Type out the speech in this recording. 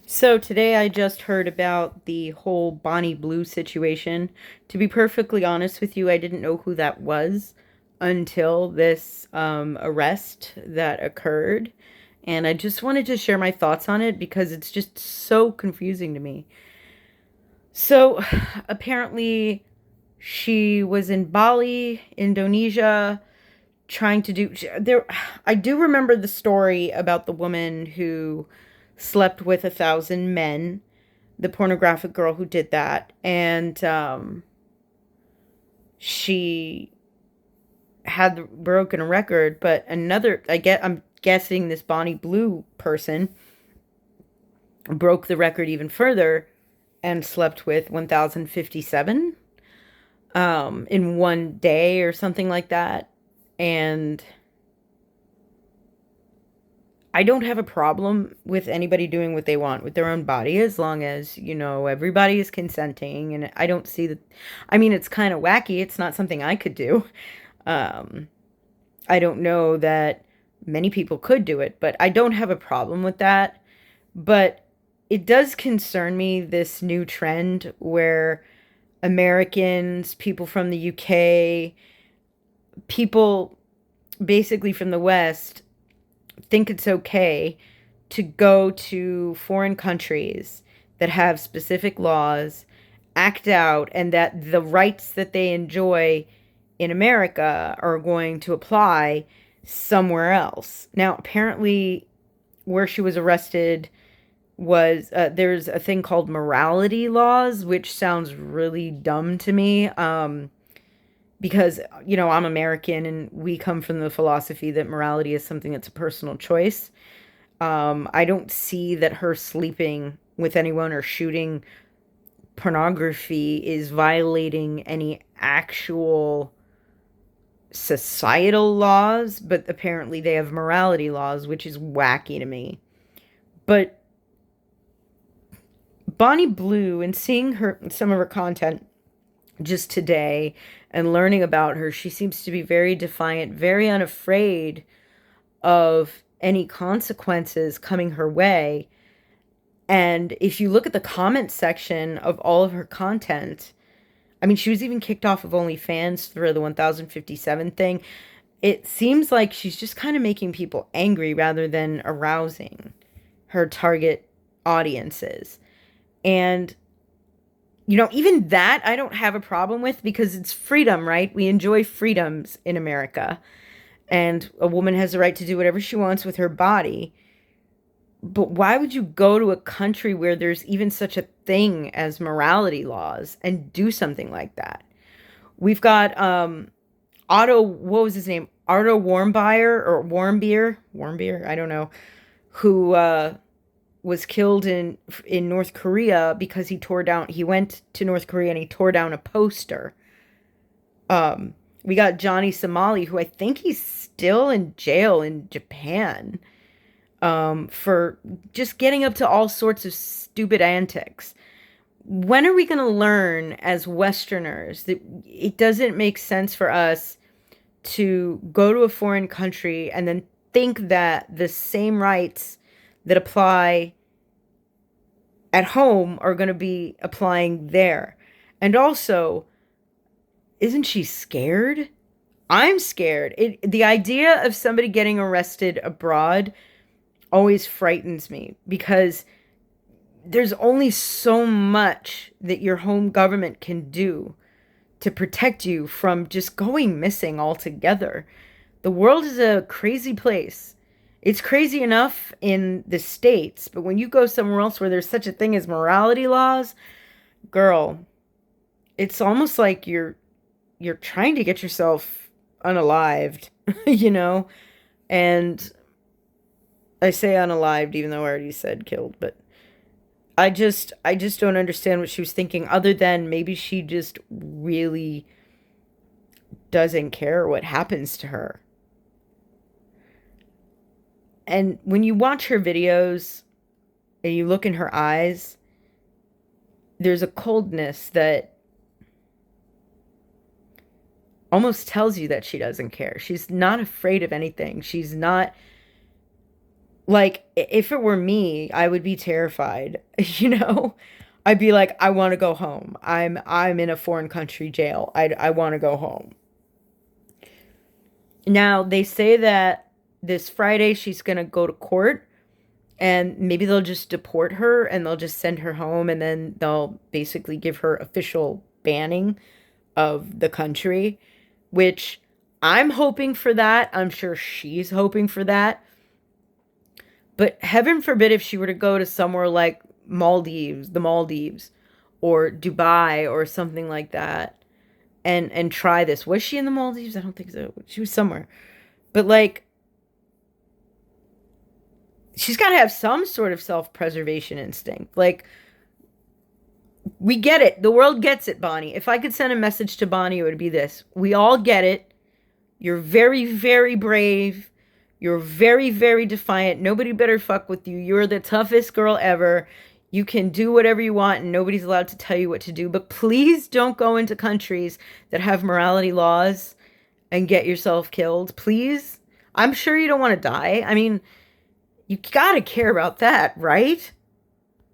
So today I just heard about the whole Bonnie Blue situation. To be perfectly honest with you, I didn't know who that was until this arrest that occurred. And I just wanted to share my thoughts on it because it's just so confusing to me. So apparently she was in Bali, Indonesia, trying to do there. I do remember the story about the woman who slept with 1,000 men, the pornographic girl who did that, and she had the broken record. But another, I'm guessing this Bonnie Blue person broke the record even further and slept with 1,057 in one day or something like that. And I don't have a problem with anybody doing what they want with their own body as long as, everybody is consenting. And I don't see that. I mean, it's kind of wacky. It's not something I could do. Um, I don't know that many people could do it, but I don't have a problem with that. But it does concern me, this new trend where Americans, people from the UK, people basically from the West think it's okay to go to foreign countries that have specific laws, act out, and that the rights that they enjoy in America are going to apply somewhere else. Now, apparently, where she was arrested was there's a thing called morality laws, which sounds really dumb to me. Because, I'm American and we come from the philosophy that morality is something that's a personal choice. I don't see that her sleeping with anyone or shooting pornography is violating any actual societal laws, but apparently they have morality laws, which is wacky to me. But Bonnie Blue, and seeing her, some of her content just today and learning about her, she seems to be very defiant, very unafraid of any consequences coming her way. And if you look at the comment section of all of her content, I mean, she was even kicked off of OnlyFans through the 1057 thing. It seems like she's just kind of making people angry rather than arousing her target audiences. And, even that I don't have a problem with because it's freedom, right? We enjoy freedoms in America. And a woman has the right to do whatever she wants with her body. But why would you go to a country where there's even such a thing as morality laws and do something like that? We've got Otto, what was his name? Otto Warmbier or Warmbier, I don't know, who was killed in North Korea because he went to North Korea and he tore down a poster. We got Johnny Somali, who I think he's still in jail in Japan, for just getting up to all sorts of stupid antics. When are we going to learn as Westerners that it doesn't make sense for us to go to a foreign country and then think that the same rights that apply at home are going to be applying there? And also, isn't she scared? I'm scared. The idea of somebody getting arrested abroad always frightens me because there's only so much that your home government can do to protect you from just going missing altogether. The world is a crazy place. It's crazy enough in the States, but when you go somewhere else where there's such a thing as morality laws, girl, it's almost like you're trying to get yourself unalived, you know? And I say unalived even though I already said killed, but I just don't understand what she was thinking other than maybe she just really doesn't care what happens to her. And when you watch her videos and you look in her eyes, there's a coldness that almost tells you that she doesn't care. She's not afraid of anything. She's not Like, if it were me, I would be terrified, you know? I'd be like, I want to go home. I'm in a foreign country jail. I want to go home. Now, they say that this Friday she's going to go to court, and maybe they'll just deport her and they'll just send her home, and then they'll basically give her official banning of the country, which I'm hoping for that. I'm sure she's hoping for that. But heaven forbid if she were to go to somewhere like Maldives, the Maldives, or Dubai or something like that, and try this. Was she in the Maldives? I don't think so. She was somewhere. But like, she's got to have some sort of self-preservation instinct. Like, we get it. The world gets it, Bonnie. If I could send a message to Bonnie, it would be this. We all get it. You're very, very brave. You're very, very defiant. Nobody better fuck with you. You're the toughest girl ever. You can do whatever you want and nobody's allowed to tell you what to do. But please don't go into countries that have morality laws and get yourself killed. Please. I'm sure you don't want to die. I mean, you gotta care about that, right?